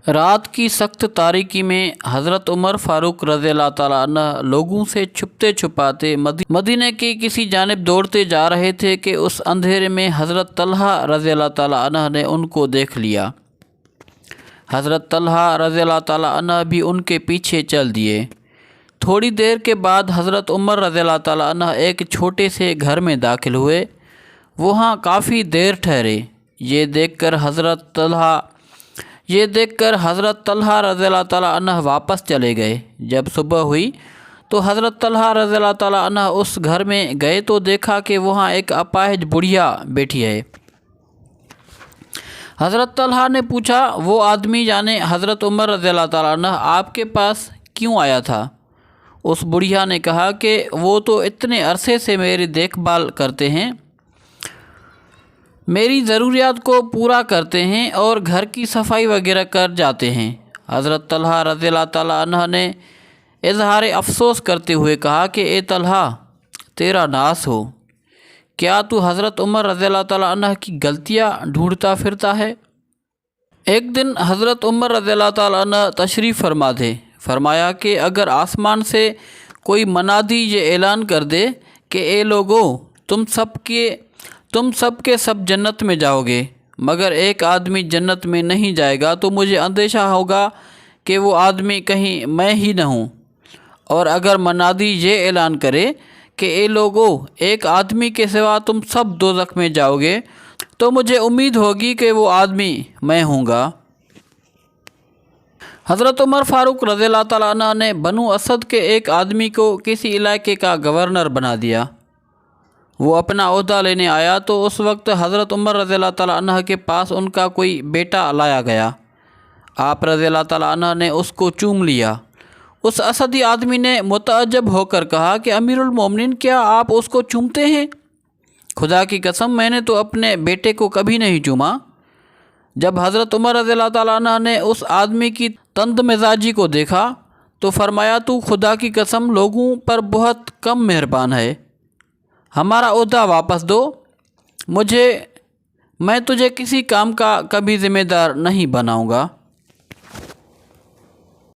رات کی سخت تاریکی میں حضرت عمر فاروق رضی اللہ تعالیٰ عنہ لوگوں سے چھپتے چھپاتے مدینہ کی کسی جانب دوڑتے جا رہے تھے کہ اس اندھیرے میں حضرت طلحہ رضی اللہ تعالیٰ عنہ نے ان کو دیکھ لیا۔ حضرت طلحہ رضی اللہ تعالیٰ عنہ بھی ان کے پیچھے چل دیے۔ تھوڑی دیر کے بعد حضرت عمر رضی اللہ تعالیٰ عنہ ایک چھوٹے سے گھر میں داخل ہوئے، وہاں کافی دیر ٹھہرے۔ یہ دیکھ کر حضرت طلحہ رضی اللہ تعالیٰ عنہ واپس چلے گئے۔ جب صبح ہوئی تو حضرت طلحہ رضی اللہ تعالیٰ عنہ اس گھر میں گئے تو دیکھا کہ وہاں ایک اپاہج بڑھیا بیٹھی ہے۔ حضرت طلحہ نے پوچھا، وہ آدمی یعنی حضرت عمر رضی اللہ تعالیٰ عنہ آپ کے پاس کیوں آیا تھا؟ اس بڑھیا نے کہا کہ وہ تو اتنے عرصے سے میری دیکھ بھال کرتے ہیں، میری ضروریات کو پورا کرتے ہیں اور گھر کی صفائی وغیرہ کر جاتے ہیں۔ حضرت طلحہ رضی اللہ تعالیٰ عنہ نے اظہار افسوس کرتے ہوئے کہا کہ اے طلحہ، تیرا ناس ہو، کیا تو حضرت عمر رضی اللہ تعالیٰ عنہ کی غلطیاں ڈھونڈتا پھرتا ہے؟ ایک دن حضرت عمر رضی اللہ تعالیٰ عنہ تشریف فرما تھے۔ فرمایا کہ اگر آسمان سے کوئی منادی یہ اعلان کر دے کہ اے لوگو، تم سب کے سب جنت میں جاؤ گے مگر ایک آدمی جنت میں نہیں جائے گا، تو مجھے اندیشہ ہوگا کہ وہ آدمی کہیں میں ہی نہ ہوں۔ اور اگر منادی یہ اعلان کرے کہ اے لوگو، ایک آدمی کے سوا تم سب دوزخ میں جاؤ گے، تو مجھے امید ہوگی کہ وہ آدمی میں ہوں گا۔ حضرت عمر فاروق رضی اللہ تعالیٰ عنہ نے بنو اسد کے ایک آدمی کو کسی علاقے کا گورنر بنا دیا۔ وہ اپنا عہدہ لینے آیا تو اس وقت حضرت عمر رضی اللہ تعالیٰ عنہ کے پاس ان کا کوئی بیٹا لایا گیا۔ آپ رضی اللہ تعالیٰ عنہ نے اس کو چوم لیا۔ اس اسدی آدمی نے متعجب ہو کر کہا کہ امیر المومنین، کیا آپ اس کو چومتے ہیں؟ خدا کی قسم، میں نے تو اپنے بیٹے کو کبھی نہیں چوما۔ جب حضرت عمر رضی اللہ تعالیٰ عنہ نے اس آدمی کی تند مزاجی کو دیکھا تو فرمایا، تو خدا کی قسم لوگوں پر بہت کم مہربان ہے، ہمارا عہدہ واپس دو، میں تجھے کسی کام کا کبھی ذمہ دار نہیں بناؤں گا۔